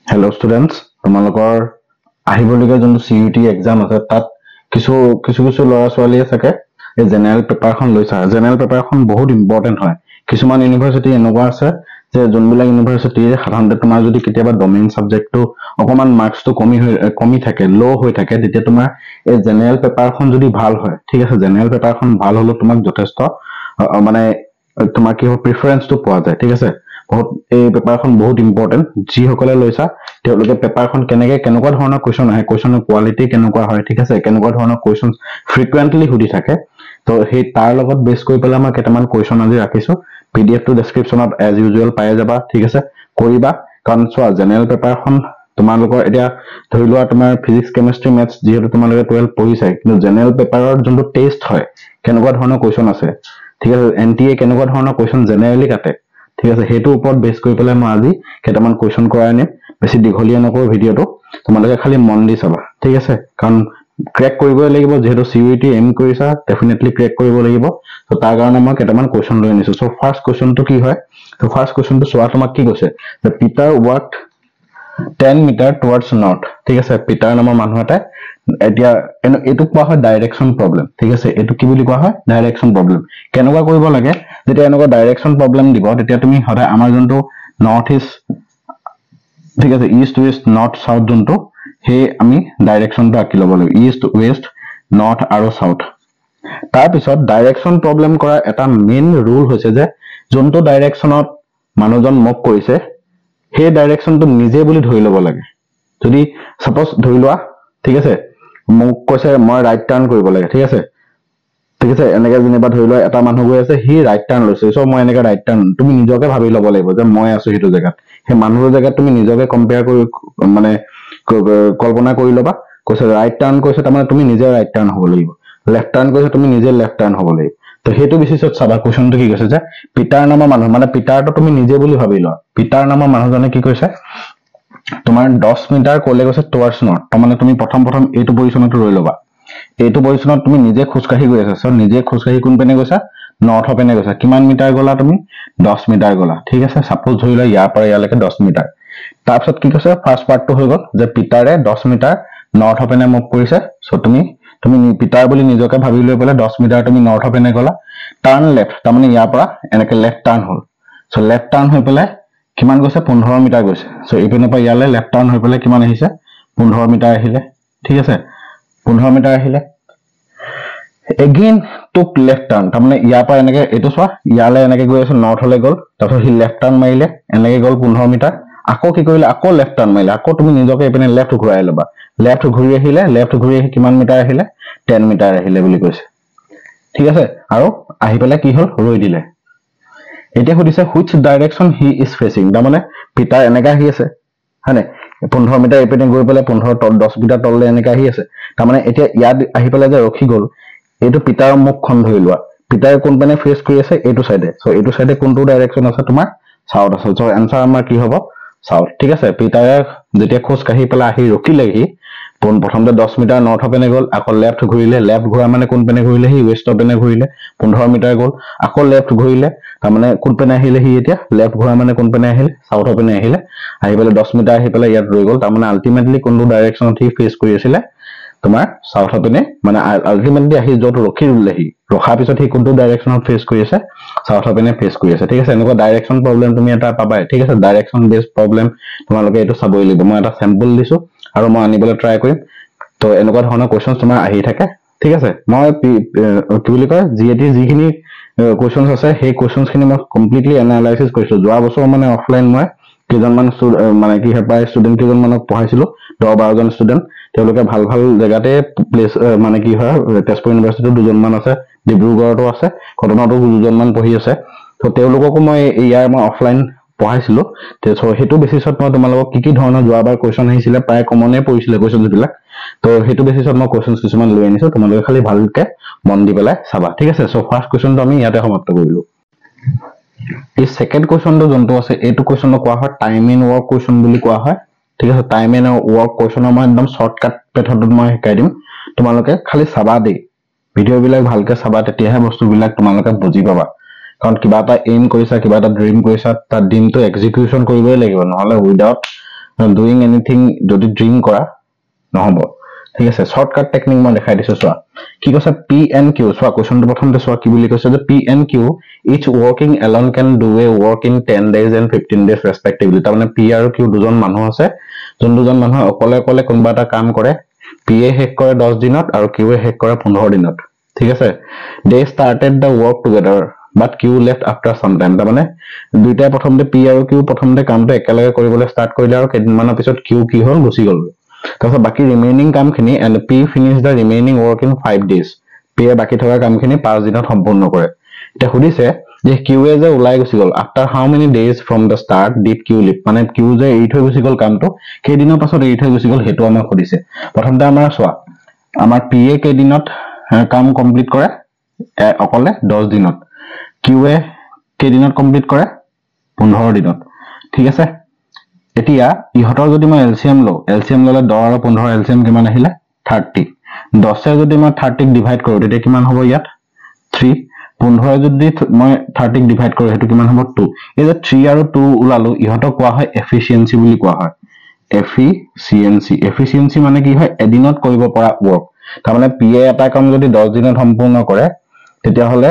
Hello students, তোমালোকৰ আহিবলগীয়া যোনটো CUT এক্সাম আছে তাত কিছু লৰা ছোৱালী আছে এই জেনাৰেল পেপাৰখন লৈছা। জেনাৰেল পেপাৰখন বহুত ইম্পৰ্টেন্ট হয়। কিছুমান ইউনিভাৰ্সিটি এনেকুৱা আছে যে যোনবিলাক ইউনিভাৰ্সিটি সাধাৰণতে তোমাৰ যদি কেতিয়াবা ডমেইন সাবজেক্টটো অকমান মাৰ্কসটো কমি থাকে, লো হৈ থাকে, তেতিয়া তোমাৰ এই জেনাৰেল পেপাৰখন যদি ভাল হয়, ঠিক আছে, জেনাৰেল পেপাৰখন ভাল হলে তোমাক যথেষ্ট মানে তোমাৰ কি হয় প্ৰিফাৰেন্সটো পোৱা যায়, ঠিক আছে। বহুত এই পেপাৰখন বহুত ইম্পৰ্টেন্ট। যি সকলে লৈছা তেওঁলোকে পেপাৰখন কেনেকুৱা ধৰণৰ কোৱেশ্চন আহে, কোৱেশ্চনৰ কোৱালিটি কেনেকুৱা হয়, ঠিক আছে, কেনেকুৱা ধৰণৰ কোৱেশ্চন ফ্ৰিকুৱেন্টলি সুধি থাকে, তো সেই তাৰ লগত বেছ কৰি পেলাই মই কেইটামান কোৱেশ্চন আজি ৰাখিছো। PDF টো ডেসক্ৰিপচনত এজ ইউজুৱেল পাই যাবা, ঠিক আছে, কৰিবা। কাৰণ চোৱা জেনাৰেল পেপাৰখন তোমালোকৰ এতিয়া ধৰি লোৱা তোমাৰ ফিজিক্স কেমিষ্ট্ৰি মেথছ যিহেতু তোমালোকে 12 পঢ়িছাই, কিন্তু জেনাৰেল পেপাৰৰ যোনটো টেষ্ট হয় কেনেকুৱা ধৰণৰ কোৱেশ্চন আছে, ঠিক আছে, NTA কেনেকুৱা ধৰণৰ কোৱেশ্চন জেনাৰেলি কাটে, ঠিক আছে, হেতুৰ ওপৰত বেছ কৰি পেলাই মই আজি কেইটামান কোৱেশ্চন কৰাই আনিম। বেছি দীঘলীয়া নকৰো ভিডিওটো, তোমালোকে খালি মন দি চাবা, ঠিক আছে, কাৰণ ক্ৰেক কৰিবই লাগিব। যেহেতু CUT এম কৰিছা ডেফিনেটলি ক্ৰেক কৰিব লাগিব। তো তাৰ কাৰণে মই কেইটামান কোৱেশ্চন লৈ আনিছো। সো ফাৰ্স্ট কোৱেশ্চনটো কি হয়, তো ফাৰ্স্ট কোৱেশ্চনটো চোৱা তোমাক কি কৈছে যে পিটাৰ ৱাকড 10 মিটাৰ টুৱাৰ্ডছ নৰ্থ, ঠিক আছে। পিটাৰ নামৰ মানুহ এটা এতিয়া এইটো কোৱা হয় ডাইৰেকশন প্ৰবলেম, ঠিক আছে। এইটো কি বুলি কোৱা হয় ডাইৰেকশন প্ৰবলেম। কেনেকুৱা কৰিব লাগে যেতিয়া এনেকুৱা ডাইৰেকশন প্ৰবলেম দিব তেতিয়া তুমি সদায় আমাৰ যোনটো নৰ্থ ইষ্ট, ঠিক আছে, ইষ্ট ৱেষ্ট নৰ্থ সাউথ যোনটো সেই আমি ডাইৰেকশনটো আঁকি ল'ব লাগিব, ইষ্ট ৱেষ্ট নৰ্থ আৰু সাউথ। তাৰপিছত ডাইৰেকশন প্ৰবলেম কৰা এটা মেইন ৰুল হৈছে যে যোনটো ডাইৰেকশনত মানুহজন মুভ কৰিছে সেই ডাইৰেকশনটো নিজে বুলি ধৰি ল'ব লাগে। যদি সাপোজ ধৰি লোৱা, ঠিক আছে, মোক কৈছে মই ৰাইট টাৰ্ণ কৰিব লাগে, ঠিক আছে, ঠিক আছে, এনেকে যেনিবা ধৰি লোৱা এটা মানুহ গৈ আছে, সি ৰাইট টাৰ্ণ লৈছে, সো মই এনেকে ৰাইট টাৰ্ণ, তুমি নিজকে ভাবি ল'ব লাগিব যে মই আছো সেইটো জেগাত। সেই মানুহৰ জেগাত তুমি নিজকে কম্পেয়াৰ কৰি মানে কল্পনা কৰি ল'বা। কৈছে ৰাইট টাৰ্ণ কৈছে তাৰমানে তুমি নিজে ৰাইট টাৰ্ণ হ'ব লাগিব, লেফট টাৰ্ণ কৈছে তুমি নিজে লেফট টাৰ্ণ হ'ব লাগিব। তো সেইটো বেচিছত চাবা কোৱেশ্চনটো কি কৈছে যে পিটাৰ নামৰ মানুহ, মানে পিটাৰটো তুমি নিজে বুলি ভাবি লোৱা। পিটাৰ নামৰ মানুহজনে কি কৈছে তোমাৰ 10 মিটাৰ ক'লে গৈছে টুৱাৰ্ডছ নৰ্থ, তাৰমানে তুমি প্ৰথম এইটো পজিশনটো ৰৈ ল'বা। এইটো পজিশনত তুমি নিজে খোজকাঢ়ি গৈ আছা, নিজে খোজকাঢ়ি কোন পেনে গৈছা নৰ্থ পেনে গৈছা। কিমান মিটাৰ গলা তুমি 10 মিটাৰ গলা, ঠিক আছে। সাপোজ ধৰি লোৱা ইয়াৰ পৰা ইয়ালৈকে 10 মিটাৰ। তাৰপিছত কি কৈছে ফাৰ্স্ট পাৰ্টটো হৈ গ'ল যে পিটাৰে 10 মিটাৰ নৰ্থ পেনে মুভ কৰিছে। সো তুমি পিটাৰ বুলি নিজকে ভাবি লৈ পেলাই 10 মিটাৰ তুমি নৰ্থ পেনে গলা। টাৰ্ণ লেফট, তাৰমানে ইয়াৰ পৰা এনেকে লেফট টাৰ্ণ হ'ল। সো লেফট টাৰ্ণ হৈ পেলাই কিমান গৈছে 15 মিটাৰ গৈছে। সো ইপিনৰ পৰা ইয়ালে লেফট টাৰ্ণ হৈ পেলাই কিমান আহিছে 15 মিটাৰ আহিলে, ঠিক আছে, 15 মিটাৰ আহিলে। এগেইন টুক লেফট টাৰ্ণ, তাৰমানে ইয়াৰ পৰা এনেকে এইটো চোৱা ইয়ালে এনেকে গৈ আছে নৰ্থলৈ গ'ল। তাৰপিছত সি লেফট টাৰ্ণ মাৰিলে, এনেকে গ'ল 15 মিটাৰ। আকৌ কি কৰিলে আকৌ লেফট টাৰ্ণ মাৰিলে, আকৌ তুমি নিজকে এইপিনে লেফট ঘূৰাই ল'বা। লেফট ঘূৰি আহিলে, লেফট ঘূৰি আহি কিমান মিটাৰ আহিলে 10 মিটাৰ আহিলে বুলি কৈছে, ঠিক আছে। আৰু আহি পেলাই কি হ'ল ৰৈ দিলে। এতিয়া সুধিছে which direction he is fetching, তাৰমানে পিটাৰ এনেকে আহি আছে হয়নে, 15 মিটাৰ এইপিনে গৈ পেলাই 10 মিটাৰ তললৈ এনেকে আহি আছে। তাৰমানে এতিয়া ইয়াত আহি পেলাই যে ৰখি গ'ল, এইটো পিটাৰৰ মুখখন ধৰি লোৱা। পিটাৰে কোন পেনে ফেচ কৰি আছে এইটো সাইডে। সো এইটো সাইডে কোনটো ডাইৰেকশন আছে তোমাৰ সাউথ আছে। সো এনসাৰ আমাৰ কি হ'ব সাউথ, ঠিক আছে। পিটাৰে যেতিয়া খোজ কাঢ়ি পেলাই আহি ৰখিলেহি, প্ৰথমতে 10 মিটাৰ নৰ্থ পেনে গ'ল, আকৌ লেফট ঘূৰিলে, লেফট ঘূৰা মানে কোন পেনে ঘূৰিলে সি ৱেষ্ট পেনে ঘূৰিলে, 15 মিটাৰ গ'ল। আকৌ লেফট ঘূৰিলে, তাৰমানে কোন পেনে আহিলে সি এতিয়া লেফট ঘূৰা মানে কোন পেনে আহিলে সাউথ পেনে আহিলে। আহি পেলাই 10 মিটাৰ আহি পেলাই ইয়াত ৰৈ গ'ল। তাৰমানে আলটিমেটলি কোনটো ডাইৰেকশনত সি ফেচ কৰি আছিলে তোমাৰ সাউথ পেনে, মানে আলটিমেটলি আহি য'ত ৰখি ৰুলেহি, ৰখাৰ পিছত সি কোনটো ডাইৰেকশনত ফেচ কৰি আছে সাউথ পেনে ফেচ কৰি আছে, ঠিক আছে। এনেকুৱা ডাইৰেকশন প্ৰবলেম তুমি এটা পাবাই, ঠিক আছে। ডাইৰেকশন বেছড প্ৰবলেম তোমালোকে এইটো চাবই লাগিব। মই এটা চেম্পল দিছো আৰু মই আনিবলৈ ট্ৰাই কৰিম। তো এনেকুৱা ধৰণৰ কোৱেশ্চন তোমাৰ আহি থাকে, ঠিক আছে। মই কি বুলি কয় GAT যিখিনি কোৱেশ্চন আছে সেই কোৱেশ্চন খিনি মই কমপ্লিটলি এনালাইচিছ কৰিছো। যোৱা বছৰ মানে অফলাইন মই কেইজনমান মানে কি হয় প্ৰায় ষ্টুডেণ্ট কেইজনমানক পঢ়াইছিলো, 10-12 জন ষ্টুডেণ্ট। তেওঁলোকে ভাল জেগাতে প্লেচ মানে কি হয় তেজপুৰ ইউনিভাৰ্চিটিত 2জনমান আছে, ডিব্ৰুগড়তো আছে, কটনতো 2জনমান পঢ়ি আছে। তো তেওঁলোককো মই ইয়াৰ মই অফলাইন পঢ়াইছিলো। সেইটো বেচিছত মই তোমালোকক কি ধৰণৰ যোৱাবাৰ কোৱেশ্চন আহিছিলে, প্ৰায় কমনে পৰিছিলে কোৱেশ্চন বিলাক। তো সেইটো বেচিছত মই কোৱেশ্চন কিছুমান লৈ আনিছো, তোমালোকে খালি ভালকে মন দি পেলাই চাবা, ঠিক আছে। সো ফাৰ্স্ট কোৱেশ্চনটো আমি ইয়াতে সমাপ্ত কৰিলো। এই সেকেন্ড কোৱেশ্চনটো যোনটো আছে এইটো কোৱেশ্চনক কোৱা হয় টাইম ইন ৱৰ্ক কোৱেশ্চন বুলি কোৱা হয়, ঠিক আছে। টাইম ইন ৱৰ্ক কোৱেশ্চনৰ মই একদম শৰ্টকাট মেথডত মই শিকাই দিম, তোমালোকে খালি চাবা দেই, ভিডিঅ' বিলাক ভালকে চাবা, তেতিয়াহে বস্তুবিলাক তোমালোকে বুজি পাবা। কাৰণ কিবা এটা এইম কৰিছা কিবা এটা ড্ৰিম কৰিছা তাৰ ড্ৰিমটো এক্সিকিউশন কৰিবই লাগিব নহলে উইদাউট ডুইং এনিথিং যদি ড্ৰিম কৰা নহব ঠিক আছে শৰ্টকাট টেকনিক মই দেখাই দিছো চোৱা কি কৈছে পি এণ্ড কিউ চোৱা কোৱেশ্চনটো প্ৰথমতে চোৱা কি বুলি কৈছে যে P and Q is working alone can do a work in 10 days and 15 days respectively তাৰমানে পি আৰু কিউ দুজন মানুহ আছে যোন দুজন মানুহ অকলে অকলে কোনবা এটা কাম কৰে পি এ শেষ কৰে 10 দিনত আৰু কিউ এ শেষ কৰে 15 দিনত ঠিক আছে they started the work together but Q left after some time তাৰমানে দুইটা প্ৰথমতে P আৰু Q প্ৰথমতে কামটো একেলগে কৰিবলৈ ষ্টাৰ্ট কৰিলে আৰু কেইদিনমানৰ পিছত Q কি হ'ল গুচি গ'ল তাৰপিছত বাকি ৰিমেইনিং কামখিনি and P finish the remaining work in 5 days P এ বাকি থকা কামখিনি 5 দিনত সম্পূৰ্ণ কৰে এটা সুধিছে যে Q এ যে ওলাই গুচি গ'ল after how many days from the start did Q leave মানে Q যে এৰি থৈ গুচি গ'ল কামটো কেইদিনৰ পাছত এৰি থৈ গুচি গ'ল হেতু আমাক সুধিছে প্ৰথমতে আমাৰ চোৱা আমাৰ P এ কেইদিনত কাম কমপ্লিট কৰে অকলে 10 দিনত Q এ কেইদিনত কমপ্লিট কৰে 15 দিনত ঠিক আছে এতিয়া ইহতৰ যদি মই এলসিএম ললে 10 আৰু 15 এলসিএম কিমান আহিলে 30 10 এ যদি মই 30 ক ডিভাইড কৰো তেতিয়া কিমান হ'ব ইয়াত 3 15 যদি মই 30 ক ডিভাইড কৰো হেতু কিমান হ'ব 2 এই যে 3 আৰু 2 উলালো ইহতক কোৱা হয় এফিশিয়েন্সি বুলি কোৱা হয় এফিশিয়েন্সি মানে কি হয় এদিনত কৰিব পৰা ওয়াৰ্ক তাৰমানে পি এ এটা কাম যদি 10 দিনত সম্পূৰ্ণ কৰে তেতিয়া হলে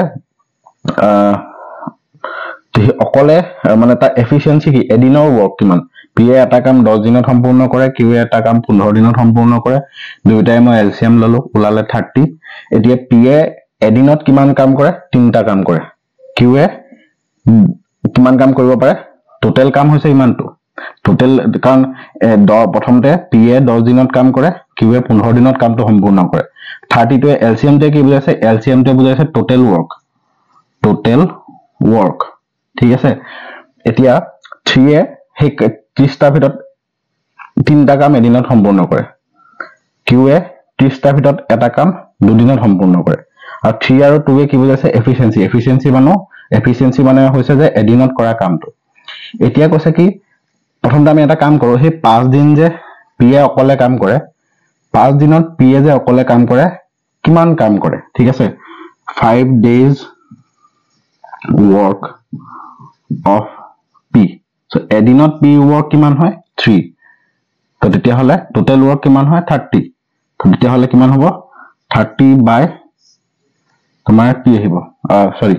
অকলে মানে তাৰ এফিশিয়েন্সি কি এদিনৰ ওয়াৰ্ক কিমান পি এ এটা কাম 10 দিনত সম্পূৰ্ণ কৰে কিউ এ এটা কাম 15 দিনত সম্পূৰ্ণ কৰে দুইটাই মই এলসিএম ললো উলালে 30 এতিয়া পি এ এদিনত কিমান কাম কৰে তিনটা কাম কৰে কিউ এ কিমান কাম কৰিব পাৰে টোটাল কাম হৈছে ইমানটো টোটাল কাৰণ প্ৰথমতে পি এ 10 দিনত কাম কৰে কিউ এ 15 দিনত কামটো সম্পূৰ্ণ কৰে 30 টো এলসিএম তে কি বুজাইছে এলসিএম তে বুজাইছে টোটাল ওয়ার্ক ঠিক আছে এতিয়া 3 এ হে 30 টা ভিতৰত তিনটা কাম এদিনত সম্পূৰ্ণ কৰে কিউ এ 30 টা ভিতৰত এটা কাম দুদিনত সম্পূৰ্ণ কৰে আৰু 3 আৰু 2 এ কি বুজাইছে এফিশিয়েন্সি মানে হৈছে যে এদিনত কৰা কামটো এতিয়া কৈছে কি প্ৰথমতে আমি এটা কাম কৰো হে 5 দিন যে পি এ অকলে কাম কৰে 5 দিনত পি এ যে অকলে কাম কৰে কিমান কাম কৰে ঠিক আছে 5 days work of P so এদিনত P work কিমান হয় 3 তো তেতিয়া হলে টোটাল work কিমান হয় 30 তো তেতিয়া হলে কিমান হ'ব 30 বাই তোমাৰ কি আহিব সৰি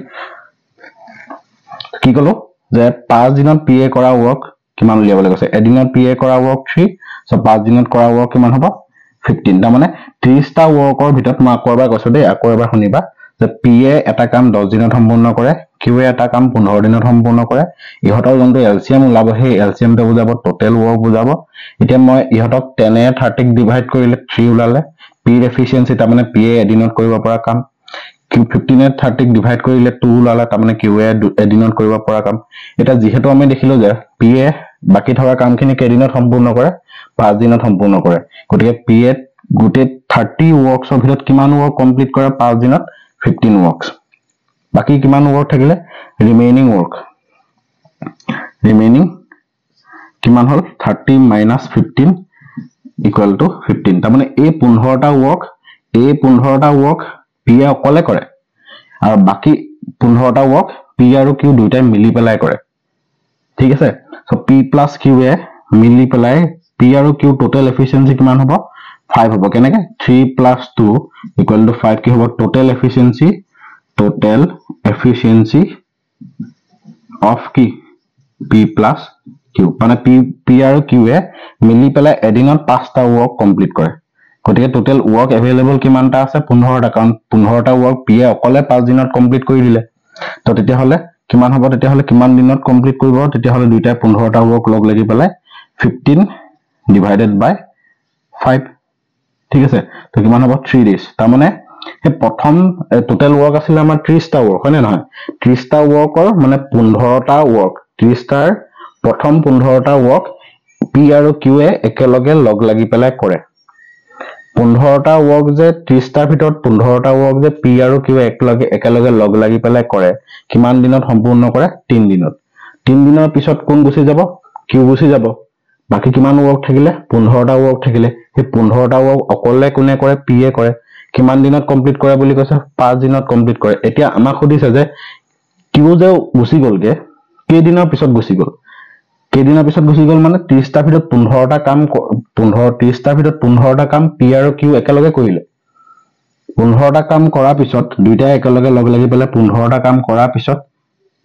কি কলো যে 5 দিনত P এ কৰা work কিমান উলিয়াবলৈ কৈছে এদিনত P এ কৰা work 3 so 5 দিনত কৰা work কিমান হ'ব 15 তাৰ মানে 30 টা workৰ ভিতৰত মই আকৌ এবাৰ কৈছো দেই আকৌ এবাৰ শুনিবা যে P এ এটা কাম 10 দিনত সম্পূৰ্ণ কৰে Q এ এটা কাম 15 দিনত সম্পূৰ্ণ কৰে ইহতৰ যোনটো এলসিএম ওলাব হে এলসিএম টো বুজাব টোটাল ওয়াৰ্ক বুজাব এতিয়া মই ইহতক 10 এ 30 ক ডিভাইড কৰিলে 3 ওলালে P এৰ এফিশিয়েন্সি তাৰ মানে P এ এদিনত কৰিব পৰা কাম Q 15 এ 30 ক ডিভাইড কৰিলে 2 ওলালে তাৰ মানে Q এ এদিনত কৰিব পৰা কাম এটা যেহেতু আমি দেখিলো যে P এ বাকি থকা কামখিনি কেদিনত সম্পূৰ্ণ কৰে 5 দিনত সম্পূৰ্ণ কৰে গতিকে P এ গুটে 30 ওয়াৰ্কছৰ ভিতৰত কিমান ওয়াৰ্ক কমপ্লিট কৰে 5 দিনত 15 ওয়াৰ্কস বাকি কিমান ওয়াৰ্ক থাকিলে ৰিমেইনিং কিমান হল 30 minus 15 equal to 15 তাৰ মানে এই 15টা ওয়াৰ্ক P এ অকলে কৰে আৰু বাকি 15টা ওয়াৰ্ক P আৰু Q দুইটাই মিলি পেলাই কৰে ঠিক আছে সো P plus Q এ মিলি পেলাই P আৰু Q টোটাল এফিশিয়েন্সি কিমান হ'ব 5 হ'ব কেনেকে 3 plus 2 equal to 5 কি হ'ব টোটাল এফিশিয়েন্সি of কি P plus Q মানে P আৰু Q এ মিলি পেলাই এদিনত 5টা ওয়াৰ্ক কমপ্লিট কৰে গতিকে টোটাল ওয়াৰ্ক अवेलेबल কিমানটা আছে 15টা কাৰণ 15টা ওয়াৰ্ক P এ অকলে 5 দিনত কমপ্লিট কৰি দিলে তো তেতিয়া হলে কিমান হ'ব তেতিয়া হলে কিমান দিনত কমপ্লিট কৰিব তেতিয়া হলে দুইটাই 15টা ওয়ার্ক লগ লাগি পেলাই 15 divided by 5 ঠিক আছে তো কিমান হ'ব 3 days তাৰ মানে হে প্ৰথম টোটাল ওয়াৰ্ক আছিল আমাৰ 30 টা ওয়াৰ্ক হয় না নহয় 30 টা ওয়াৰ্কৰ মানে 15টা ওয়াৰ্ক 30 টাৰ প্ৰথম 15টা ওয়াৰ্ক P আৰু Q এ একেলগে লগ লাগি পেলাই কৰে 15টা ওয়াৰ্ক যে 30 টাৰ ভিতৰত 15টা ওয়াৰ্ক যে P আৰু Q একেলগে লগ লাগি পেলাই কৰে কিমান দিনত সম্পূৰ্ণ কৰে 3 দিনৰ পিছত কোন গুচি যাব Q গুচি যাব বাকি কিমান ওয়াৰ্ক থাকিলে 15টা ওয়াৰ্ক থাকিলে সেই 15টা ওয়াৰ্ক অকলে কোনে কৰে P এ কৰে কিমান দিনত কমপ্লিট কৰে বুলি কৈছে 5 দিনত কমপ্লিট কৰে এতিয়া আমাক সুধিছে যে কিউ যে গুচি গলগে কেইদিনৰ পিছত গুচি গল মানে 30টা ভিতৰত 15টা কাম 30টা ভিতৰত 15টা কাম পি আৰু কিউ একেলগে কৰিলে 15টা কাম কৰাৰ পিছত দুইটাই একেলগে লগ লাগি পেলাই 15টা কাম কৰাৰ পিছত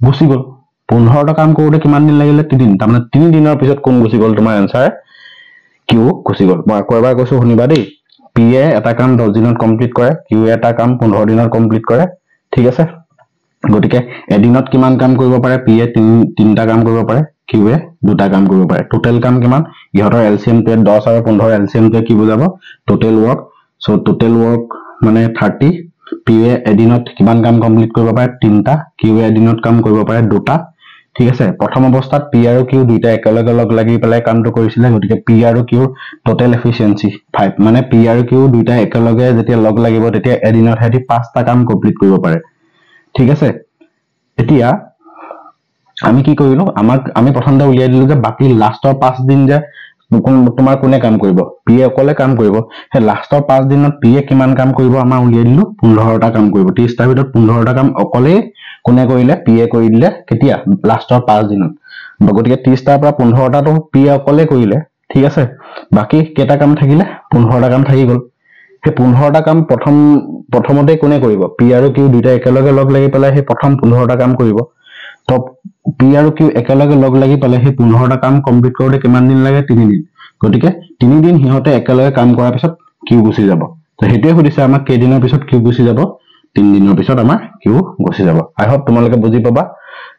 গুচি গল 15টা কাম কৰোতে কিমান দিন লাগিলে 3 দিন তাৰমানে 3 দিনৰ পিছত কোন গুচি গল তোমাৰ আনসাৰ কিউ গুচি গল মই কয়বাৰ কৈছো শুনিবা দেই পি এ এটা কাম 10 দিনত কমপ্লিট কৰে কিউ এটা কাম 15 দিনত কমপ্লিট কৰে ঠিক আছে গটিকে এদিনত কিমান কাম কৰিব পাৰে পি এ 3টা কাম কৰিব পাৰে কিউ এ 2টা কাম কৰিব পাৰে টোটাল কাম কিমান ইহতৰ এলসিএম টো 10 আৰু 15 এলসিএম টো কি বুজাব total work so total work মানে 30 পি এ এদিনত কিমান কাম কমপ্লিট কৰিব পাৰে 3টা কিউ এ এদিনত কাম কৰিব পাৰে 2টা ঠিক আছে প্ৰথম অৱস্থাত পি আৰু কিউ দুইটা একেলগে লগ লাগি পেলাই কামটো কৰিছিল গটিকে পি আৰু কিউ টোটাল এফিচিয়েন্সি 5 মানে পি আৰু কিউ দুইটা একেলগে যেতিয়া লগ লাগিব তেতিয়া এদিনত হেতি 5টা কাম কমপ্লিট কৰিব পাৰে ঠিক আছে এতিয়া আমি কি কৰিলো আমি প্ৰথমতে উলিয়াই দিলো যে বাকি লাষ্টৰ 5 দিন যে তোমাৰ কোনে কাম কৰিব পি এ অকলে কাম কৰিব হে লাষ্টৰ 5 দিনত পি এ কিমান কাম কৰিব আমাৰ উলিয়াই দিলো 15টা কাম কৰিব 30টা ভিতৰত 15টা কাম অকলে কোনে কৰিলে পি এ কৰি দিলে কেতিয়া লাষ্টৰ 5 দিনত গটিকে 30টাৰ পৰা 15টা তো পি এ অকলে কৰিলে ঠিক আছে বাকি কেটা কাম থাকিলে 15টা কাম থাকি গল হে 15টা কাম প্ৰথমতে কোনে কৰিব পি আৰু কিউ দুইটা একেলগে লগ লাগি পেলাই হে প্ৰথম 15টা কাম কৰিব তো পি আৰু কিউ একেলগে লগ লাগি পেলাই হে 15টা কাম কমপ্লিট কৰোতে কিমান দিন লাগে 3 দিন গটিকে 3 দিন হিহতে একেলগে কাম কৰাৰ পিছত কিউ গুচি যাব তো হেতুৱে সুধিছে আমাক কেদিনৰ পিছত কিউ গুচি যাব 3 দিনৰ পিছত আমাৰ কিউ গুচি যাব আই হোপ তোমালোকে বুজি পাবা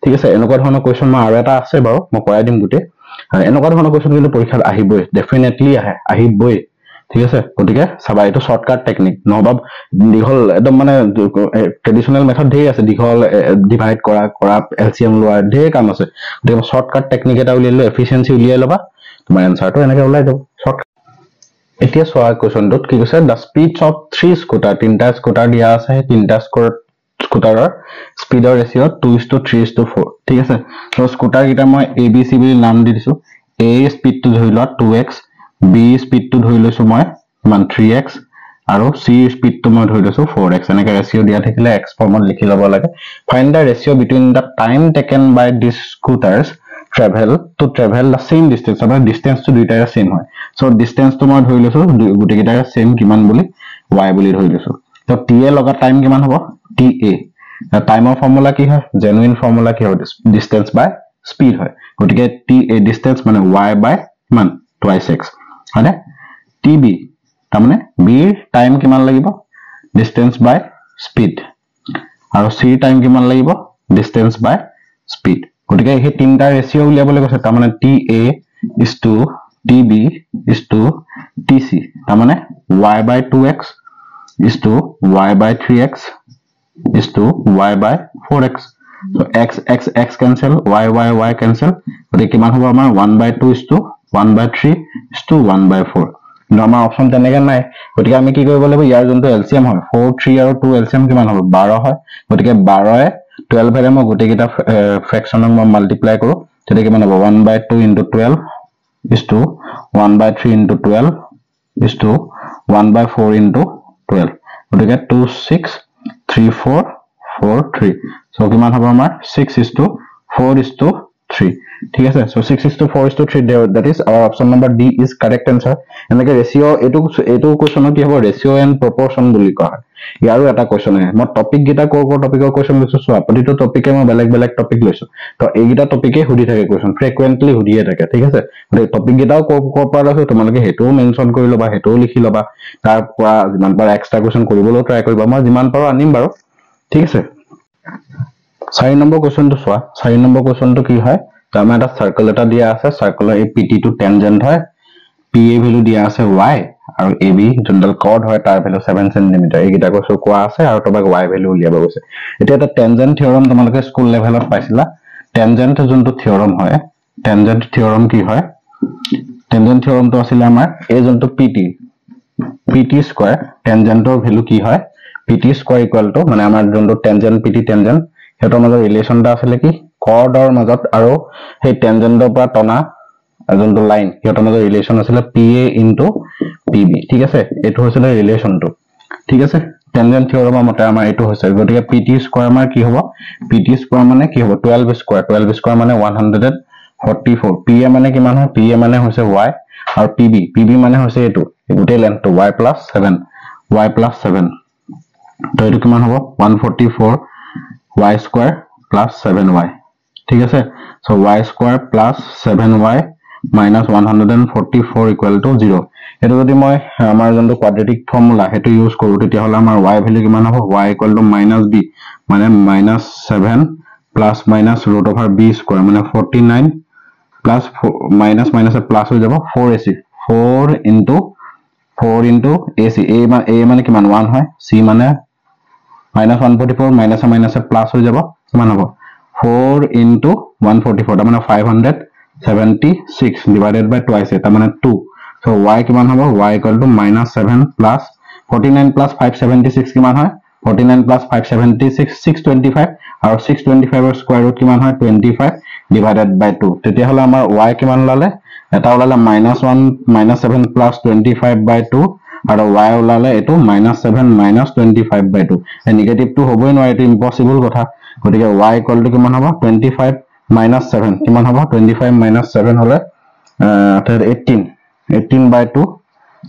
ঠিক আছে এনেকুৱা ধৰণৰ কোৱেশ্চন মই আৰু এটা আছে বাৰু মই কৰাই দিম গুটে এনেকুৱা ধৰণৰ কোৱেশ্চন কিন্তু পৰীক্ষাত আহিবই ডেফিনেটলি আহিবই ঠিক আছে গটিকে চাবা এটো শৰ্টকাট টেকনিক নহবা দিঘল একদম মানে ট্ৰেডিশনাল মেথড ধেৰ আছে দিঘল ডিভাইড কৰা এলসিএম লোৱা ধেৰ কাম আছে গটিকে শৰ্টকাট টেকনিক এটা উলিয়াইলো এফিচিয়েন্সি উলিয়াই লবা তোমাৰ আনসাৰটো এনেকৈ ওলাই যাব শৰ্ট এতিয়া সোৱা কোৱেশ্চনটোত কি কৈছে দা স্পীডস অফ 3 স্কুটাৰ তিনটা স্কুটাৰ দিয়া আছে তিনটা স্কুটাৰৰ স্পীডৰ ৰেশিও 2:3:4 ঠিক আছে সো স্কুটাৰ গিটা মই এ বি সি বুলি নাম দি দিছো এ স্পীডটো ধৰি লোৱা 2x বি স্পীডটো ধৰি লৈছো মই মান 3x আৰু সি স্পীডটো মই ধৰি লৈছো 4x এনেকৈ ৰেশিও দিয়া থাকিলে x ফৰ্মত লিখি ল'ব লাগে find the ratio between the time taken by this scooters travel the same distance about distance to দুইটাৰ সেম হয় সো ডিসটেন্স তো মই ধৰি লৈছো গুটি গিটাৰ সেম কিমান বুলি y বুলি ধৰি লৈছো তো t এ লগা টাইম কিমান হ'ব ta the টাইমৰ ফৰ্মুলা কি হয় জেনুইন ফৰ্মুলা কি হয় ডিসটেন্স বাই স্পীড হয় গটিকে ta ডিসটেন্স মানে y বাই মান twice x হয়নে tb তাৰমানে b ৰ টাইম কিমান লাগিব ডিসটেন্স বাই স্পীড আৰু c ৰ টাইম কিমান লাগিব ডিসটেন্স বাই স্পীড গটিকে এই তিনটা ৰেশিও উলিয়াবলৈ কৈছে তাৰমানে TA is to TB is to TC তাৰমানে y by 2x is to y by 3x is to y by 4x so x cancel y cancel গটিকে কিমান হ'ব আমাৰ 1 by 2 is to 1 by 3 is to 1 by 4 আমাৰ option তেনেকে নাই গটিকে আমি কি কৰিব লাগিব ইয়াৰ যোনটো এলসিএম হয় 4 3 আৰু 2 এলসিএম কিমান হ'ব 12 হয় গটিকে 12 এ 12 এৰে মই গুটে কিটা ফ্ৰেকশনক মই মাল্টিপ্লাই কৰো তেতিয়া কিমান হ'ব 1 by 2 into 12 is to 1 by 3 into 12 is to 1 by 4 into 12 গটিকে 2 6 3 4 4 3 সো কিমান হ'ব আমাৰ 6 is to 4 is to 3 ঠিক আছে so 6 is to 4 is to 3 that is our option number D is correct answer এনেকে ৰেশিও এটো কোৱেশ্চনৰ কি হ'ব ৰেশিও এন্ড প্ৰপৰচন বুলি কয় ইয়াৰো এটা কোৱেশ্চন আছে মই টপিক গিটা টপিকৰ কোৱেশ্চন লৈছো সো প্ৰতিটো টপিকে মই বেলেগ টপিক লৈছো তো এইগিটা টপিকে হুদি থাকে কোৱেশ্চন ফ্ৰিকুৱেন্টলি হুদিয়ে থাকে ঠিক আছে মানে টপিক গিটাও পৰা লৈছো তোমালোকে হেটো মেনশন কৰি লবা হেটো লিখি লবা তাৰ পৰা যিমান পাৰা এক্সট্ৰা কোৱেশ্চন কৰিবলৈ ট্ৰাই কৰিবা মই যিমান পাৰো আনিম বাৰু ঠিক আছে 4 নম্বৰ কোৱেশ্চনটো সোৱা 4 নম্বৰ কোৱেশ্চনটো কি হয় তো আমাৰ এটা সাৰ্কেল এটা দিয়া আছে সাৰ্কেলৰ এই PT টো টেনজেন্ট হয় PA ভ্যালু দিয়া আছে y আৰু AB যোনডাল কৰ্ড হয় তাৰ ভ্যালু 7 cm এইগিটা কৈছো কোৱা আছে আৰু তবাক y ভ্যালু উলিয়াব গৈছে এতিয়া এটা টেনজেন্ট থিওৰাম তোমালোকে স্কুল লেভেলত পাইছিলা টেনজেন্ট যোনটো থিওৰাম হয় টেনজেন্ট থিওৰাম কি হয় টেনজেন্ট থিওৰামটো আছিল আমাৰ এই যোনটো PT স্কয়াৰ টেনজেন্টৰ ভ্যালু কি হয় PT স্কয়াৰ ইকুৱেল টু মানে আমাৰ যোনটো টেনজেন্ট PT টেনজেন্ট হেতৰ মাজৰ ৰিলেশনটা আছিল কি কৰ্ডৰ মাজত আৰু সেই টেনজেন্টৰ পৰা টনা যোনটো লাইন হেতৰ মাজৰ ৰিলেশন আছিল PA into PB ঠিক আছে এটো হৈছিল ৰিলেশনটো ঠিক আছে টেনজেন্ট থিওৰেমৰ মতে আমাৰ এটো হৈছে গতিকে pt স্কয়াৰ আমাৰ কি হ'ব pt স্কয়াৰ মানে কি হ'ব 12 স্কয়াৰ মানে 144 pa মানে কিমান হয় pa মানে হৈছে y আৰু pb মানে হৈছে এটো গোটেই লেন্থটো y + 7 তো এটো কিমান হ'ব 144 y স্কয়াৰ + 7y ঠিক আছে so y square + 7y minus 144 equal to 0 এটো যদি মই আমাৰ জন্তু কোৱাড্ৰেটিক ফৰ্মুলা হেতু ইউজ কৰো তেতিয়া হলে আমাৰ y ভ্যালু কিমান হ'ব y equal to -b মানে -7 plus minus root over b square মানে 49 plus minus plus হৈ যাব 4ac 4 into ac a মানে কিমান 1 হয় c মানে -144 minus plus হৈ যাব কিমান হ'ব 4 into 144 তাৰ মানে 576 divided by twice eta mane 2 so y kiman hobo y equal to -7 plus 49 plus 576 kiman hoy 49 plus 576 625 aru 625 er square root kiman hoy 25 divided by 2 tetia hola amar y kiman lale eta ulale -7 plus 25 by 2 aru y ulale etu -7 minus 25 by 2 e negative to hoboi no etu impossible kotha gotike y equal to kiman hobo 25 minus 7 কিমান হ'ব 25 minus 7 হলে 18 by 2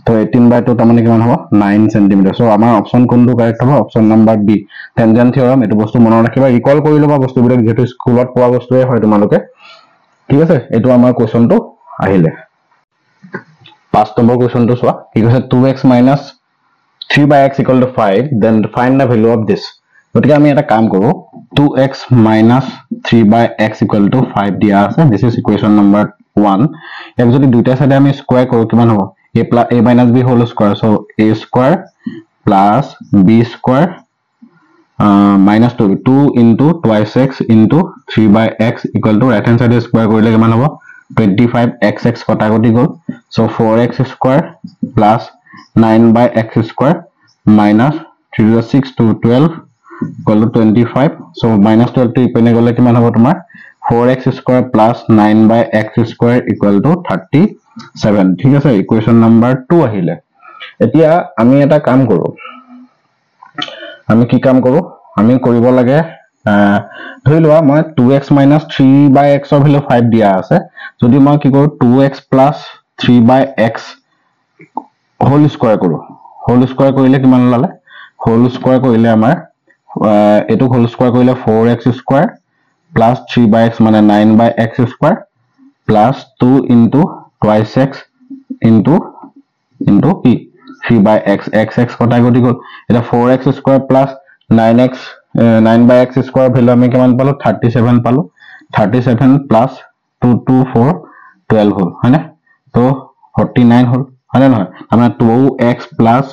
তো 18 by 2 তাৰমানে কিমান হ'ব 9 cm so আমাৰ option কোনটো correct হ'ব option number B tangent theorem এটো বস্তু মনত ৰাখিবা ৰিকল কৰি লবা বস্তুবিলাক যেটো স্কুলত পোৱা বস্তুৱে হয় তোমালোকে ঠিক আছে এটো আমাৰ কোৱেশ্চনটো আহিলে 5 নম্বৰ কোৱেশ্চনটো চোৱা কি কৈছে 2x minus 3/x equal to 5 then find the value of this গতিকে আমি এটা কাম কৰো 2x minus 3/x equal to 5 দিয়া আছে this is equation number 1 এক যদি দুইটা সাইডে আমি স্কয়ার কৰো কিমান হ'ব a minus b whole square so a square plus b square minus 2 into twice x into 3/x equal to right hand side square কৰিলে কিমান হ'ব 25xx কটা গটি গল so 4x square plus 9/x square minus 3 to 6 to 12 equal to 25 so minus 12 to ipene gole kiman hobo tomar 4x square plus 9/x square equal to 37 ঠিক আছে equation number 2 আহিলে এতিয়া আমি এটা কাম কৰো আমি কি কাম কৰো আমি কৰিব লাগে ধৰি লোৱা মই 2x minus 3/x ৰ ভ্যালু 5 দিয়া আছে যদি মই কি কৰো 2x plus 3/x whole square কৰো whole square কৰিলে কিমান লালে whole square কৰিলে আমাৰ এটো whole square কৰিলে 4x square plus 3/x মানে 9/x square plus 2 into twice x into e 3/x x কটা গটি গল এটা 4x square plus 9/x square value আমি কিমান পালো 37 পালো 37 plus 2 2 4 12 হল হয়নে তো 49 হল হয়নে নহয় আমরা 2x plus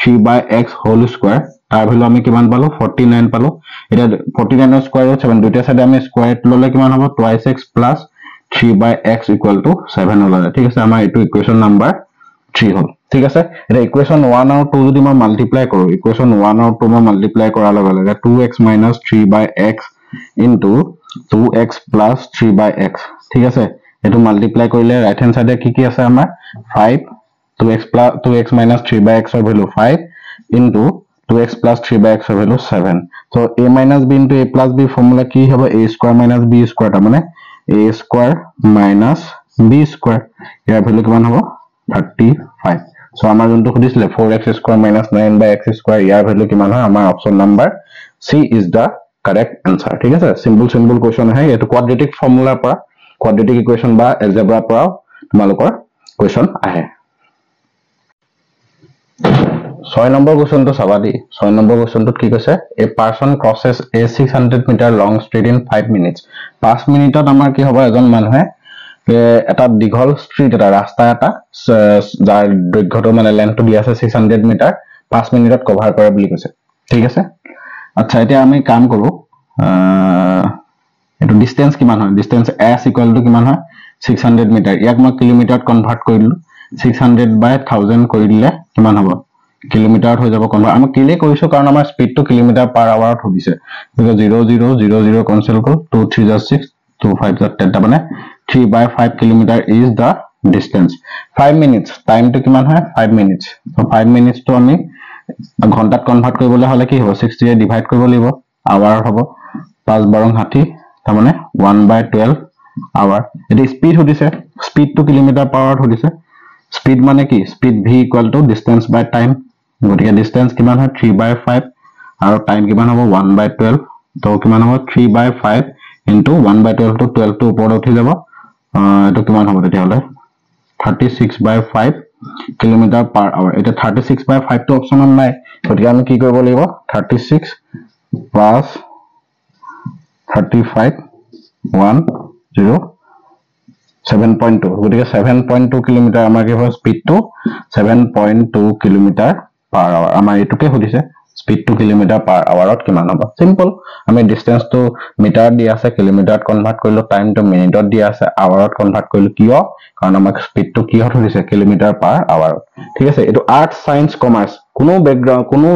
3/x whole square তাৰ ভ্যালু আমি কিমান পালো 49 পালো এটা 49 এর স্কয়ার রুট 7 দুইটা সাইডে আমি স্কয়ার ললে কিমান হ'ব twice x plus 3/x equal to 7 হল ঠিক আছে আমাৰ এটো ইকুয়েশন নাম্বাৰ 3 হল ঠিক আছে এটা ইকুয়েশন 1 আৰু 2 যদি মই মাল্টিপ্লাই কৰো ইকুয়েশন 1 আৰু 2 মই মাল্টিপ্লাই কৰাৰ লগে লগে 2x minus 3/x into 2x plus 3/x ঠিক আছে এটো মাল্টিপ্লাই কৰিলে ৰাইট হ্যান্ড সাইডে কি আছে আমাৰ 5 2x minus 3/x or value 5 into 2x plus 3/x or value 7 so a minus b into a plus b formula ki hobo a square minus b square ta mane a square minus b square year value কিমান হ'ব 35 so আমাৰ জন্তু খুদিছিলে 4x square minus 9/x square ইয়াৰ value কিমান হয় আমাৰ option number c is the correct answer ঠিক আছে simple question হয় এটো quadratic formula পৰা quadratic equation বা algebra পৰা তোমালোকৰ question আহে 6 নম্বৰ কোৱেশ্চনটো চাবা দি 6 নম্বৰ কোৱেশ্চনটোত কি কৈছে a person crosses a 600 meter long street in 5 minutes 5 মিনিটত আমাৰ কি হ'ব এজন মানুহে এটা দীঘল স্ট্ৰিট এটা ৰাস্তা এটা যাৰ দৈৰ্ঘ্যটো মানে লেন্থটো দিয়া আছে 600 মিটাৰ 5 মিনিটত কভাৰ কৰে বুলি কৈছে ঠিক আছে আচ্ছা এতিয়া আমি কাম কৰো এটো ডিসটেন্স কিমান হয় ডিসটেন্স s ইকুয়াল টু কিমান হয় 600 মিটাৰ ইয়াক মই কিলোমিটাৰত কনভাৰ্ট কৰিলো 600 by 1000 কৰি দিলে কিমান হ'ব কিলোমিটাৰত হৈ যাব কনভাৰ্ট আমি কিলে কৰিছো কাৰণ আমাৰ স্পিডটো কিলোমিটাৰ পাৰ আৱাৰত হৈছে গতিকে 0000 কেনসেল কৰ 2 3 6 2 5 10 টা মানে 3 by 5 kilometer is the distance 5 minutes time to কিমান হয় 5 minutes so 5 minutes to আমি ঘন্টাত কনভাৰ্ট কৰিবলৈ হলে কি হ'ব 60 এ ডিভাইড কৰিব লাগিব আৱাৰ হ'ব 5 12 60 তাৰ মানে 1/12 আৱাৰ এটি স্পিড সুধিছে speed to kilometre per hour সুধিছে স্পিড মানে কি speed v equal to distance by time গতিকে ডিসটেন্স কিমান হয় 3/5 আৰু টাইম কিমান হ'ব 1/12 তো কিমান হ'ব 3/5 ইনটু 1/12 তো 12 টো ওপৰত উঠি যাব এটো কিমান হ'ব তেতিয়া হলে 36/5 কিলোমিটাৰ পাৰ আৱাৰ এটা 36/5 টো অপচনত নাই গতিকে আমি কি কৰিব লাগিব 36 প্লাস 35 10 7.2 গতিকে 7.2 কিলোমিটাৰ আমাৰ কি হয় speed to 7.2 kilometre per hour আমাৰ এটুকে সুধিছে স্পিড টু কিলোমিটাৰ পাৰ আৱাৰত কিমান হ'ব সিম্পল আমি ডিসটেন্স টু মিটাৰ দি আছে কিলোমিটাৰত কনভাৰ্ট কৰিলো টাইম টু মিনিটত দি আছে আৱাৰত কনভাৰ্ট কৰিলো কিয় কাৰণ আমাক স্পিড টু কি সুধিছে কিলোমিটাৰ পাৰ আৱাৰত ঠিক আছে এটো আৰ্ট সায়েন্স কমাৰ্স কোনো ব্যাকগ্ৰাউন্ড কোনো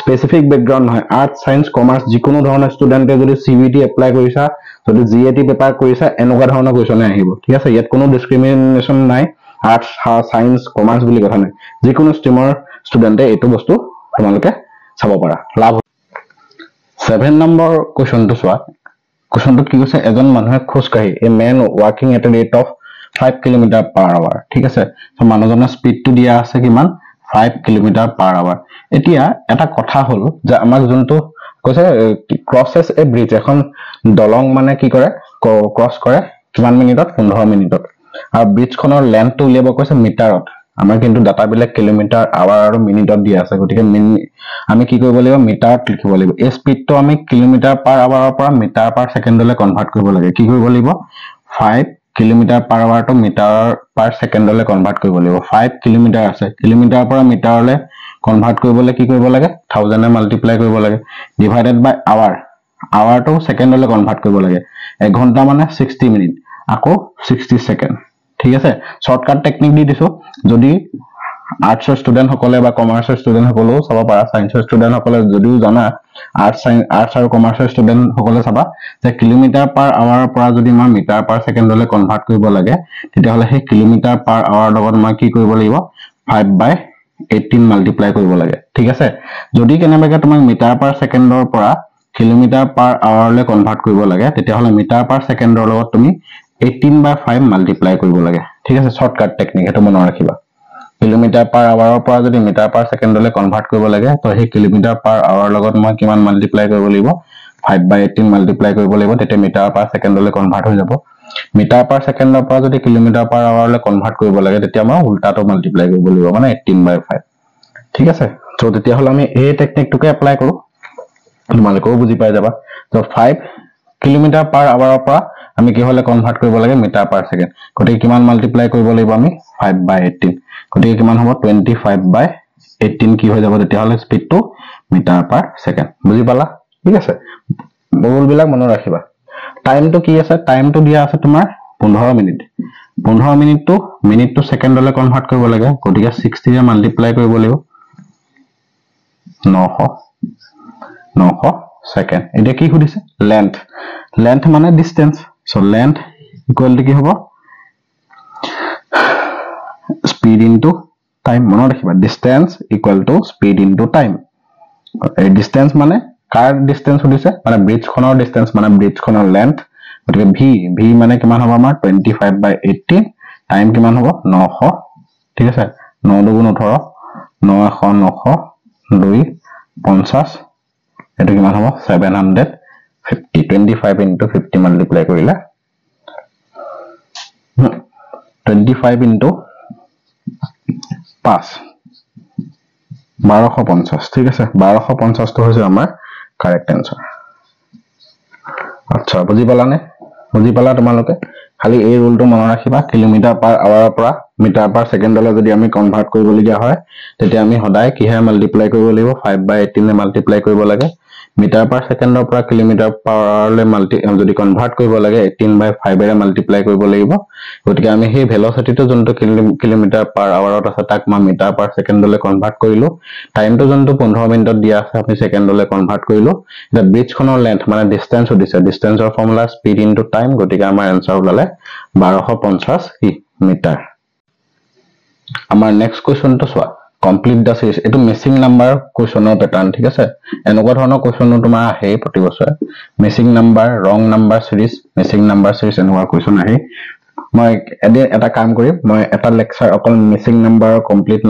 স্পেসিফিক ব্যাকগ্ৰাউন্ড নহয় আৰ্ট সায়েন্স কমাৰ্স যিকোনো ধৰণৰ ষ্টুডেন্টে যদি সিভিটি এপ্লাই কৰিছা যদি জিএটি পেপাৰ কৰিছা এনেকুৱা ধৰণৰ কোৱেশ্চন আহিব ঠিক আছে ইয়াত কোনো ডিসক্ৰিমিনেশন নাই আৰ্টস সায়েন্স কমাৰ্স বুলি কথা নাই যিকোনো ষ্ট্ৰীমৰ ষ্টুডেন্টে এটো বস্তু তোমালোকে চাব পাৰা লাভ 7 নম্বৰ কোৱেশ্চনটো চোৱা কোৱেশ্চনটো কি কৈছে এজন মানুহে খোজ কাঢ়ি a man walking at a rate of 5 kilometre per hour ঠিক আছে তো মানুহজনৰ স্পিডটো দিয়া আছে কিমান 5 কিলোমিটাৰ পাৰ আৱাৰ এতিয়া এটা কথা হল যে আমাক যোনটো কৈছে ক্ৰসেস এ ব্ৰিজ এখন দলং মানে কি কৰে ক্ৰস কৰে কিমান মিনিটত 15 মিনিটত আৰু ব্ৰিজখনৰ লেন্থটো উলিয়াব কৈছে মিটাৰত আমাৰ কিন্তু ডাটা বিলাক কিলোমিটাৰ আৱাৰ আৰু মিনিটত দিয়া আছে গতিকে আমি কি কৰিব লাগিব মিটাৰত লিখিব লাগিব এই স্পিডটো আমি কিলোমিটাৰ পাৰ আৱাৰৰ পৰা মিটাৰ পাৰ সেকেন্ডলৈ কনভাৰ্ট কৰিব লাগে কি কৰিব লাগিব 5 kilometre per hour to metre per সেকেন্ডলৈ কনভাৰ্ট কৰিব লাগিব 5 কিলোমিটাৰ আছে কিলোমিটাৰৰ পৰা মিটাৰলৈ কনভাৰ্ট কৰিবলৈ কি কৰিব লাগে 1000 এ মাল্টিপ্লাই কৰিব লাগে ডিভাইডেড বাই আৱাৰ আৱাৰটো সেকেন্ডলৈ কনভাৰ্ট কৰিব লাগে 1 ঘন্টা মানে 60 মিনিট আকৌ 60 সেকেন্ড ঠিক আছে শৰ্টকাট টেকনিক দি দিছো যদি আৰ্টছৰ ষ্টুডেন্ট সকলে বা কমাৰ্চৰ ষ্টুডেন্ট সকলেও চাব পাৰা সায়েন্সৰ ষ্টুডেন্ট সকলে যদিও জানা আৰ্টছ আৰু কমাৰ্চৰ ষ্টুডেন্ট সকলে চাবা যে কিলোমিটাৰ পাৰ আৱাৰৰ পৰা যদি মই মিটাৰ পাৰ সেকেন্ডলৈ কনভাৰ্ট কৰিব লাগে তেতিয়া হলে সেই কিলোমিটাৰ পাৰ আৱাৰ লগত মই কি কৰিব লাগিব 5/18 মাল্টিপ্লাই কৰিব লাগে ঠিক আছে যদি কেনেবাকে তোমাক মিটাৰ পাৰ সেকেন্ডৰ পৰা কিলোমিটাৰ পাৰ আৱাৰলৈ কনভাৰ্ট কৰিব লাগে তেতিয়া হলে মিটাৰ পাৰ সেকেন্ডৰ লগত তুমি 18/5 মাল্টিপ্লাই কৰিব লাগে ঠিক আছে শৰ্টকাট টেকনিক এটো মনত ৰাখিবা কিলোমিটাৰ পাৰ আৱাৰৰ পৰা যদি মিটাৰ পাৰ সেকেন্ডলৈ কনভাৰ্ট কৰিব লাগে তো সেই কিলোমিটাৰ পাৰ আৱাৰ লগত মই কিমান মাল্টিপ্লাই কৰিব লাগিব 5/18 মাল্টিপ্লাই কৰিব লাগিব তেতিয়া মিটাৰ পাৰ সেকেন্ডলৈ কনভাৰ্ট হৈ যাব মিটাৰ পাৰ সেকেন্ডৰ পৰা যদি কিলোমিটাৰ পাৰ আৱাৰলৈ কনভাৰ্ট কৰিব লাগে তেতিয়া মই উল্টাটো মাল্টিপ্লাই কৰিব লাগিব মানে 18/5 ঠিক আছে তো তেতিয়া হলে আমি এই টেকনিকটোকে এপ্লাই কৰো তোমালোকেও বুজি পাই যাবা তো 5 কিলোমিটাৰ পাৰ আৱাৰৰ পৰা আমি কি হলে কনভাৰ্ট কৰিব লাগে মিটাৰ পাৰ সেকেন্ড গতিকে কিমান মাল্টিপ্লাই কৰিব লাগিব আমি 5/18 গতিকে কিমান হ'ব 25/18 কি হৈ যাব তেতিয়া হলে স্পিডটো মিটাৰ পাৰ সেকেন্ড বুজি পালা ঠিক আছে বল বিলাক মনত ৰাখিবা টাইমটো কি আছে টাইমটো দিয়া আছে তোমাৰ 15 মিনিট 15 মিনিটটো সেকেন্ডলৈ কনভাৰ্ট কৰিব লাগে গতিকে 60 এ মাল্টিপ্লাই কৰিব লাগিব 900 সেকেন্ড এটা কি সুধিছে লেন্থ মানে distance so length equal to কি হ'ব স্পিড ইনটু টাইম মনত ৰাখিবা distance equal to speed into time এই ডিসটেন্স মানে কাৰ ডিসটেন্স সুধিছে মানে ব্ৰিজখনৰ ডিসটেন্স মানে ব্ৰিজখনৰ লেন্থ গতিকে v মানে কিমান হ'ব আমাৰ 25/18 টাইম কিমান হ'ব 900 ঠিক আছে 9 * 18 900 2 50 এটো কিমান হ'ব 750 25 into 50 মাল্টিপ্লাই কৰিলে 25 into 5 1250 ঠিক আছে 1250 তো হৈছে আমাৰ কাৰেক্ট आंसर আচ্ছা বুজি পালা তোমালোকে খালি এই ৰুলটো মনত ৰাখিবা কিলোমিটাৰ পাৰ আৱাৰৰ পৰা মিটাৰ পাৰ সেকেন্ডলৈ যদি আমি কনভাৰ্ট কৰিবলগীয়া হয় তেতিয়া আমি সদায় কিহে মাল্টিপ্লাই কৰিব লাগিব 5/18 এ মাল্টিপ্লাই কৰিব লাগে মিটাৰ পাৰ সেকেন্ডৰ পৰা কিলোমিটাৰ পাৰ আৱাৰলৈ যদি কনভাৰ্ট কৰিব লাগে 18/5 এৰে মাল্টিপ্লাই কৰিব লাগিব গতিকে আমি সেই ভেলোচিটিটো যোনটো কিলোমিটাৰ পাৰ আৱাৰত আছে তাক মই মিটাৰ পাৰ সেকেন্ডলৈ কনভাৰ্ট কৰিলো টাইমটো যোনটো 15 মিনিটত দিয়া আছে আমি সেকেন্ডলৈ কনভাৰ্ট কৰিলো এটা ব্ৰিজখনৰ লেন্থ মানে ডিসটেন্স দিছে ডিসটেন্সৰ ফৰ্মুলা স্পিড ইনটু টাইম গতিকে আমাৰ आंसर ওলালে 1250 মিটাৰ আমাৰ নেক্সট কোৱেশ্চনটো চোৱা কমপ্লিট দা সিৰিজ এটো মিসিং নাম্বাৰ কোৱেশ্চনৰ প্যাটাৰ্ন ঠিক আছে এনেকুৱা ধৰণৰ কোৱেশ্চন তোমাৰ আহে প্ৰতি বছৰে missing number wrong number series missing number series এনেকুৱা কোৱেশ্চন আহে মই এটা কাম কৰিম মই এটা লেকচাৰ অকল missing number complete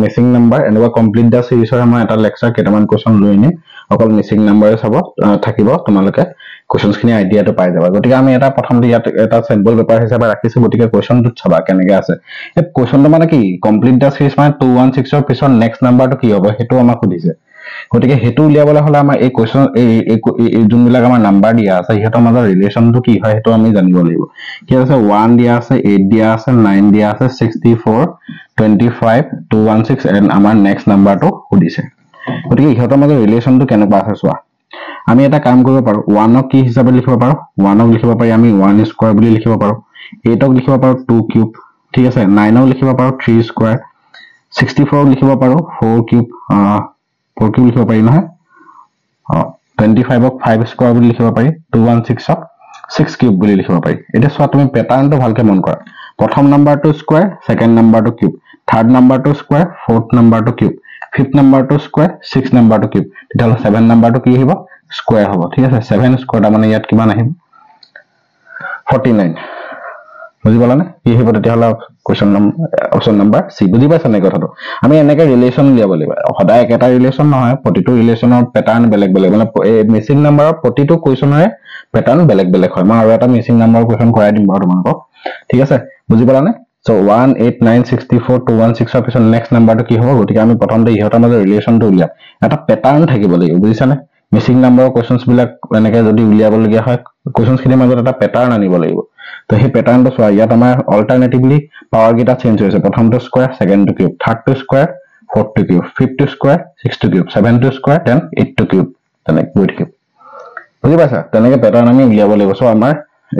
missing number এনেকুৱা কমপ্লিট দা সিৰিজৰ মই এটা লেকচাৰ কেইটামান কোৱেশ্চন লৈ নি অকল মিসিং নাম্বাৰে চাব থাকিব তোমালোকে কোৱেশ্চনছ খিনি আইডিয়াটো পাই যাবা গতিকে আমি এটা প্ৰথমতে ইয়াত এটা স্যাম্পল পেপাৰ হিচাপে ৰাখিছো গতিকে কোৱেশ্চনটো চাবা কেনেকৈ আছে এই কোৱেশ্চনটো মানে কি কমপ্লিট দা সিৰিজ মানে 216 ৰ পিছত নেক্সট নাম্বাৰটো কি হ'ব হেতু আমাক সুধিছে গতিকে হেতু উলিয়াবলৈ হলে আমাৰ এই কোৱেশ্চন এই যোনবিলাক আমাৰ নাম্বাৰ দিয়া আছে হেতৰ মাজৰ ৰিলেচনটো কি হয় হেতু আমি জানিব লাগিব কি আছে 1 দিয়া আছে 8 দিয়া আছে 9 দিয়া আছে 64 25 216 এন্ড আমাৰ নেক্সট নাম্বাৰটো সুধিছে গতিকে হেতৰ মাজৰ ৰিলেচনটো কেনেকুৱা আছে চোৱা আমি এটা কাম কৰিব পাৰো 1 ক কি হিচাপে লিখিব পাৰো 1 ক লিখিব পাৰি আমি 1 স্কয়াৰ বুলি লিখিব পাৰো 8 ক লিখিব পাৰো 2 কিউব ঠিক আছে 9 ক লিখিব পাৰো 3 স্কয়াৰ 64 ক লিখিব পাৰো 4 কিউব 4 কিউব লিখিব পাৰি নহয় 25 ক 5 স্কয়াৰ বুলি লিখিব পাৰি 216 ক 6 কিউব বুলি লিখিব পাৰি এটা চোৱা তুমি প্যাটাৰ্নটো ভালকে মন কৰা প্ৰথম নাম্বাৰটো স্কয়াৰ সেকেন্ড নাম্বাৰটো কিউব থাৰ্ড নাম্বাৰটো স্কয়াৰ ফোৰ্থ নাম্বাৰটো কিউব ফিফথ নাম্বাৰটো স্কয়াৰ সিক্স নাম্বাৰটো কিউব তেতিয়াহলে 7 নাম্বাৰটো কি হ'ব স্কয়াৰ হ'ব ঠিক আছে 7 স্কয়াৰ মানে ইয়াত কিমান আহিব 49 বুজি পালানে কি হ'ব তেতিয়াহলে কোৱেশ্চন অপচন নাম্বাৰ সি বুজি পাইছা নে কথাটো আমি এনেকৈ ৰিলেচন লিয়াব লাগিব সদায় একেটা ৰিলেচন নহয় প্ৰতিটো ৰিলেচনৰ প্যাটাৰ্ন বেলেগ বেলেগ মানে মিসিং নাম্বাৰৰ প্ৰতিটো কোৱেশ্চনৰে প্যাটাৰ্ন বেলেগ বেলেগ হয় মই আৰু এটা মিসিং নাম্বাৰৰ কোৱেশ্চন কৰাই দিম বাৰু তোমালোকক ঠিক আছে বুজি পালানে সো 1 8 9 64 216 ৰ পিছত নেক্সট নাম্বাৰটো কি হ'ব গতিকে আমি প্ৰথমতে ইহতৰ মাজৰ ৰিলেচনটো উলিয়াম এটা প্যাটাৰ্ন থাকিব লাগিব বুজিছানে মিসিং নাম্বাৰৰ কোৱেশ্চনছ বিলাক এনেকৈ যদি উলিয়াব লগিয়া হয় কোৱেশ্চনছ খিনিৰ মাজত এটা প্যাটাৰ্ন আনিব লাগিব তো সেই প্যাটাৰ্নটো চোৱা ইয়াত আমাৰ অল্টাৰনেটিভলি পাৱাৰ গিটা চেঞ্জ হৈছে প্ৰথমটো স্কয়াৰ সেকেন্ডটো কিউব থাৰ্ডটো স্কয়াৰ ফোৰ্থটো কিউব ফিফথটো স্কয়াৰ সিক্সটো কিউব সেভেনটো স্কয়াৰ দেন এইটটো কিউব তেনেকৈ গৈ থাকিব বুজি পাইছা তেনেকৈ প্যাটাৰ্ন আমি উলিয়াব লাগিব সো আমাৰ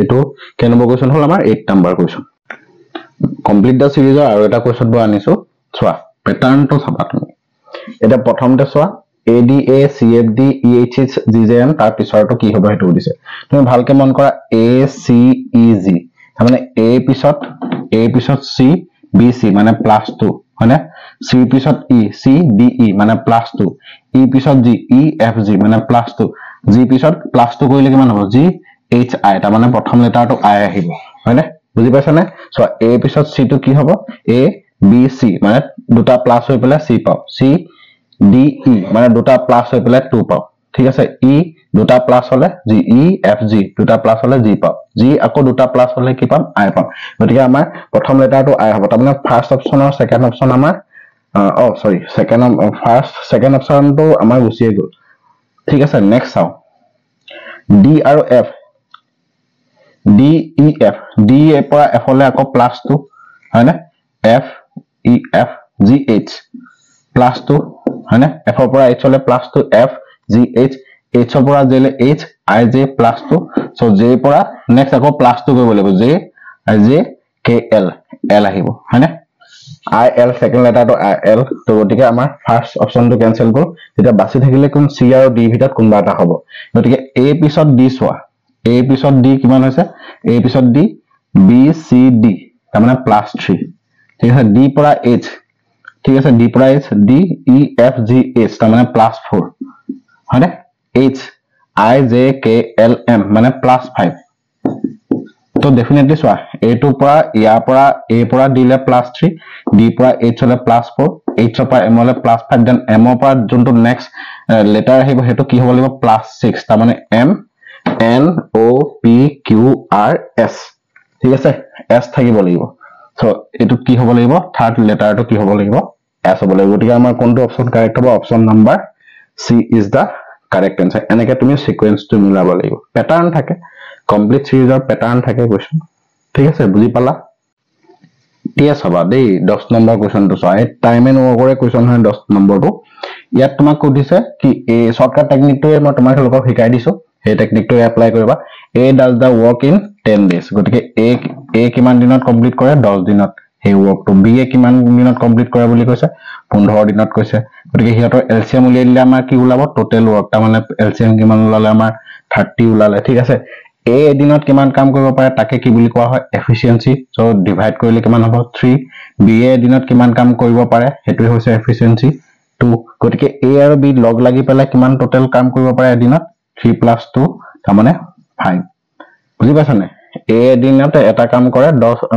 এটো কেন নম্বৰ কোৱেশ্চন হল আমাৰ 8 নম্বৰ কোৱেশ্চন কমপ্লিট দা সিৰিজৰ আৰু এটা কোৱেশ্চন ব আনিছো চোৱা প্যাটাৰ্নটো চাবা তুমি এটা প্ৰথমতে চোৱা ADA CFD EHH GJM তাৰ পিছৰটো কি হ'ব হেতু দিছে তুমি ভালকে মন কৰা ACEG মানে A পিছত C BC মানে +2 হয়নে C পিছত E CDE মানে +2 E পিছত G EFG মানে +2 G পিছত +2 কৰিলে কিমান হ'ব GHI তাৰ মানে প্ৰথম লেটাৰটো I আহিব হয়নে বুজি পাইছা নে সো A পিছত C টো কি হ'ব A B C মানে দুটা প্লাস হৈ পেলাই C পাও C D E মানে দুটা প্লাস হৈ পেলাই 2 পাও ঠিক আছে E দুটা প্লাস হলে G E F G দুটা প্লাস হলে G পাও G আকৌ দুটা প্লাস হলে কি পাম I পাম গতিকে আমাৰ প্ৰথম লেটাৰটো I হ'ব তাৰ মানে ফাৰ্স্ট অপচন আৰু সেকেন্ড অপচন আমাৰ সেকেন্ড অপচনটো আমাৰ গুছিয়ে গল ঠিক আছে নেক্সট চাও D আৰু F D E F D এ পৰা F হলে আকৌ +2 হয় না F E F G H +2 হয় না F ৰ পৰা H হলে +2 F G H H ৰ পৰা J লে H I J +2 so J পৰা নেক্সট আকৌ +2 কৰিব লাগিব J I J K L L আহিব হয় না I L সেকেন্ড লেটাৰটো I L তো গতিকে আমাৰ ফাৰ্স্ট অপচনটো ক্যান্সেল গল তেতিয়া বাকি থাকিলে কোন C আৰু D ভিতৰত কোনবা এটা হ'ব গতিকে A পিছত D চোৱা A পিছত D কিমান হৈছে A পিছত D B C D তাৰ মানে +3 ঠিক আছে D পৰা H ঠিক আছে D পৰা H D E F G H তাৰ মানে +4 হয়নে H I J K L M মানে +5 তো ডেফিনেটলি চোৱা A টু পৰা ইয়াৰ পৰা A পৰা D লে +3 D পৰা H হলে +4 H পৰা M হলে +5 দেন M পৰা যোনটো নেক্সট লেটাৰ আহিব হেতু কি হ'ব লাগিব +6 তাৰ মানে M N O P Q R S ঠিক আছে S থাকিব লাগিব সো এটো কি হ'ব লাগিব থাৰ্ড লেটাৰটো কি হ'ব লাগিব S হ'ব লাগিব গতিকে আমাৰ কোনটো অপচন কাৰেক্ট হ'ব option number C is the correct answer এনেকে তুমি সিকোয়েন্সটো মিলাব লাগিব প্যাটাৰ্ন থাকে কমপ্লিট সিৰিজৰ প্যাটার্ন থাকে কোশ্চন ঠিক আছে বুজি পালা টিএস হবা দেই 10 নম্বৰ কোশ্চনটো চাই টাইম এন্ড ওয়াৰ্কৰে কোশ্চন হয় 10 নম্বৰটো ইয়াত তোমাক কৈছে কি এই শৰ্টকাট টেকনিকটো মই তোমাক লগক শিকাই দিছো এই টেকনিকটো এপ্লাই কৰিবা A does the work in 10 days গতিকে A কিমান দিনত কমপ্লিট কৰে 10 দিনত এই ওয়াৰ্কটো B এ কিমান দিনত কমপ্লিট কৰে বুলি কৈছে 15 দিনত কৈছে গতিকে হিয়াতৰ এলসিএম উলিয়াই দিলে আমাৰ কি ওলাব টোটাল ওয়াৰ্ক তাৰ মানে এলসিএম কিমান ওলালে আমাৰ 30 ওলালে ঠিক আছে a এদিনত কিমান কাম কৰিব পাৰে তাকে কি বুলি কোৱা হয় এফিচিয়েন্সি সো ডিভাইড কৰিলে কিমান হ'ব 3 b এদিনত কিমান কাম কৰিব পাৰে হেতু হৈছে এফিচিয়েন্সি 2 গতিকে a আৰু b লগ লাগি পেলাই কিমান টোটাল কাম কৰিব পাৰে এদিনত 3 + 2 তাৰ মানে 5 বুজি পাছানে a এদিনত এটা কাম কৰে 10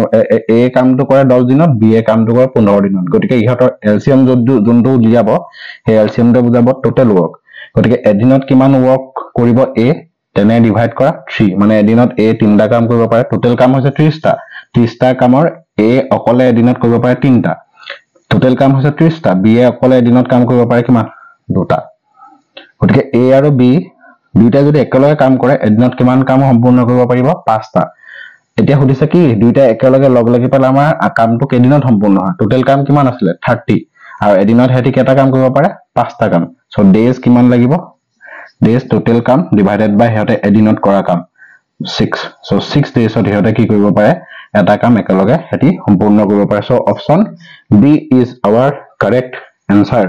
a কামটো কৰে 10 দিনত b এ কামটো কৰে 15 দিনত গতিকে ইহতৰ এলসিএম যোনটো উলিয়াব সেই এলসিএমটো বুজাব টোটাল ওয়াৰ্ক গতিকে এদিনত কিমান ওয়াৰ্ক কৰিব a তেনে ডিভাইড কৰা 3 মানে এদিনত a তিনটা কাম কৰিব পাৰে টোটাল কাম হৈছে 30টা 30টা কামৰ a অকলে এদিনত কৰিব পাৰে 3টা টোটাল কাম হৈছে 30টা b এ অকলে এদিনত কাম কৰিব পাৰে কিমান দুটা গতিকে a আৰু b দুইটা যদি একেলগে কাম কৰে এদিনত কিমান কাম সম্পূৰ্ণ কৰিব পাৰিব 5টা এতিয়া সুধিছে কি দুইটা একেলগে লগ লাগি পেলাই আমাৰ কামটো কেদিনত সম্পূৰ্ণ হয় টোটাল কাম কিমান আছিল 30 আৰু এদিনত হেতি কেটা কাম কৰিব পাৰে 5টা কাম সো ডেজ কিমান লাগিব days total কাম divided by হেতে এদিনত কৰা কাম 6 so 6 days ত হেতে কি কৰিব পাৰে এটা কাম একেলগে হেতি সম্পূৰ্ণ কৰিব পাৰে so option b is our correct answer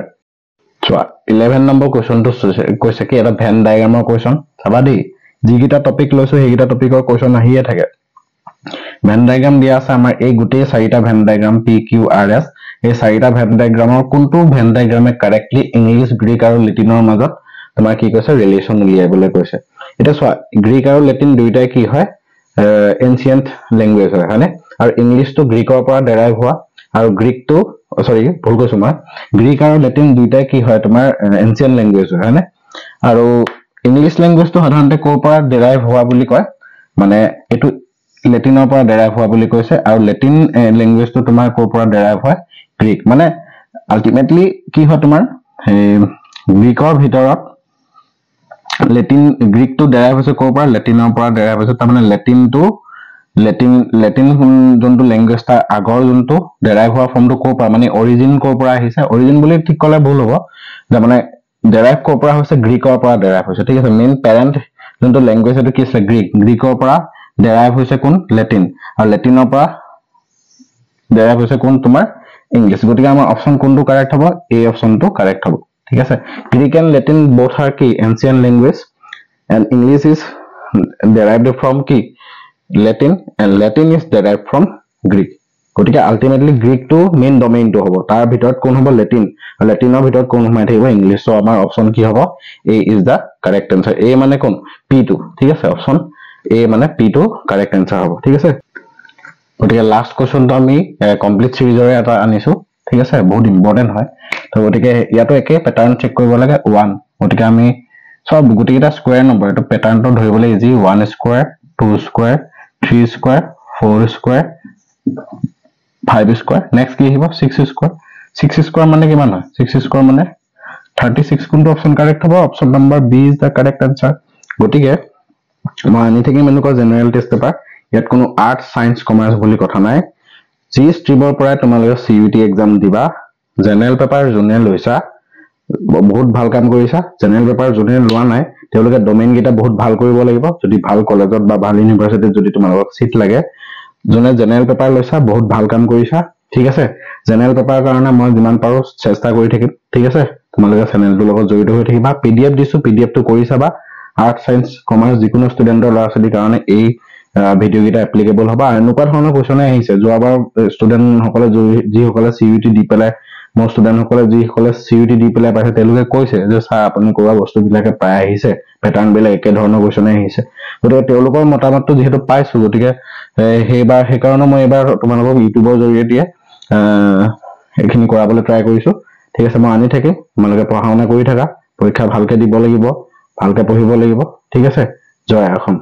so 11 number question টো কৈছে কি এটা ভেন ডায়াগ্ৰামৰ কোৱেশ্চন চাবা দেই যিকিটা টপিক লৈছো হেগিটা টপিকৰ কোৱেশ্চন আহিয়ে থাকে ভেন ডায়াগ্ৰাম দিয়া আছে আমাৰ এই গুটেই চাৰিটা Venn diagram p q r s এই চাৰিটা ভেন ডায়াগ্ৰামৰ কোনটো ভেন ডায়াগ্ৰামে কাৰেক্টলি ইংলিশ গ্ৰীক আৰু লেটিনৰ মাজত তোমাৰ কি কৈছে ৰিলেশন উলিয়াবলৈ কৈছে এটা চোৱা গ্ৰীক আৰু লেটিন দুইটাই কি হয় এনশিয়েন্ট ল্যাঙ্গুৱেজ হয় হয়নে আৰু ইংলিশ তো গ্ৰীকৰ পৰা ডেৰাইভ হোৱা আৰু গ্ৰীক তো সৰি ভুল কৈছো মই গ্ৰীক আৰু লেটিন দুইটাই কি হয় তোমাৰ এনশিয়েন্ট ল্যাঙ্গুৱেজ হয় হয়নে আৰু ইংলিশ ল্যাঙ্গুৱেজ তো সাধাৰণতে কৰ পৰা ডেৰাইভ হোৱা বুলি কয় মানে এটো লেটিনৰ পৰা ডেৰাইভ হোৱা বুলি কৈছে আৰু লেটিন ল্যাঙ্গুৱেজ তো তোমাৰ কৰ পৰা ডেৰাইভ হয় গ্ৰীক মানে আলটিমেটলি কি হয় তোমাৰ গ্ৰীকৰ ভিতৰত লেটিন গ্ৰীক তো ডেৰাইভ হৈছে কৰ পৰা লেটিনৰ পৰা ডেৰাইভ হৈছে তাৰ মানে লেটিন যোনটো ল্যাঙ্গুৱেজ তাৰ আগৰ যোনটো ডেৰাইভ হোৱা ফৰ্মটো কৰ পৰা মানে অৰিজিন কৰ পৰা আহিছে অৰিজিন বুলি ঠিক কলে ভুল হ'ব যে মানে ডেৰাইভ কৰ পৰা হৈছে গ্ৰীকৰ পৰা ডেৰাইভ হৈছে ঠিক আছে মেইন প্যাৰেন্ট যোনটো ল্যাঙ্গুৱেজ এটো কি আছে গ্ৰীকৰ পৰা ডেৰাইভ হৈছে কোন লেটিন আৰু লেটিনৰ পৰা ডেৰাইভ হৈছে কোন তোমাৰ ইংলিশ গতিকে আমাৰ অপচন কোনটো কাৰেক্ট হ'ব এই অপচনটো কাৰেক্ট হ'ব ঠিক আছে Greek and Latin both are key ancient language and English is derived from key Latin and Latin is derived from Greek গতিকে ultimately Greek to main domain to হ'ব তাৰ ভিতৰত কোন হ'ব Latin আৰু Latinৰ ভিতৰত কোন হৈ থাকিব English so আমাৰ অপচন কি হ'ব A is the correct answer A মানে কোন P2 ঠিক আছে অপচন A মানে P2 correct answer হ'ব ঠিক আছে গতিকে লাষ্ট কোৱেশ্চনটো আমি কমপ্লিট সিৰিজৰে এটা আনিছো ঠিক আছে বহুত ইম্পৰ্টেন্ট হয় তো গতিকে ইয়াতো একে প্যাটাৰ্ন চেক কৰিব লাগে 1 গতিকে আমি সব গুটিটা স্কয়াৰ নম্বৰ এটো প্যাটাৰ্নটো ধৰিবলৈ easy 1 square 2 square 3 square 4 square 5 square next কি আহিব 6 স্কয়াৰ 6 স্কয়াৰ মানে কিমান হয় 6 স্কয়াৰ মানে 36 কোনটো অপচন কাৰেক্ট হ'ব option number B is the correct answer গতিকে মই আনি থাকিম এনেকুৱা জেনাৰেল টেষ্ট পেপাৰ ইয়াত কোনো আৰ্টস সায়েন্স কমাৰ্চ বুলি কথা নাই জি ষ্ট্ৰীমৰ পৰা তোমালোকে সিইউটি এক্সাম দিবা জেনাৰেল পেপাৰ যোনে লৈছা বহুত ভাল কাম কৰিছা জেনাৰেল পেপাৰ যোনে লোৱা নাই তেওঁলোকে ডমেইন গিটা বহুত ভাল কৰিব লাগিব যদি ভাল কলেজত বা ভাল ইউনিভাৰ্সিটিত যদি তোমালোকক সিট লাগে যোনে জেনাৰেল পেপাৰ লৈছা বহুত ভাল কাম কৰিছা ঠিক আছে জেনাৰেল পেপাৰ কাৰণে মই যিমান পাৰো চেষ্টা কৰি থাকিম ঠিক আছে তোমালোকে চেনেলটোৰ লগত জড়িত হৈ থাকিবা পিডিএফ দিছো পিডিএফ টো কৰি চাবা আৰ্টস সায়েন্স কমাৰ্চ যিকোনো ষ্টুডেন্টৰ ল'ৰা-ছোৱালীৰ কাৰণে এই ভিডিও গিটা এপ্লিকেবল হ'ব আৰু এনেকুৱা ধৰণৰ কোৱেশ্চন আহিছে যোৱাবাৰ ষ্টুডেন্ট সকলে যি সকলে সিইউটি দি পেলাই মোৰ ষ্টুডেন্ট সকলে যি সকলে সিইউটি দি পেলাই পাইছে তেওঁলোকে কৈছে যে স্যাৰ আপুনি কোৱা বস্তু বিলাকে প্ৰায় আহিছে প্যাটাৰ্ন বিলাক একে ধৰণৰ কোৱেশ্চন আহিছে গতিকে তেওঁলোকৰ মতামতটো যেহেতু পাইছো গতিকে সেই কাৰণে মই এবাৰ তোমালোকক ইউটিউবৰ জৰিয়তে এখিনি কৰাবলৈ ট্ৰাই কৰিছো ঠিক আছে মই আনি থাকিম তোমালোকে পঢ়া শুনা কৰি থাকা পৰীক্ষা ভালকে দিব লাগিব ভালকে পঢ়িব লাগিব ঠিক আছে জয় অসম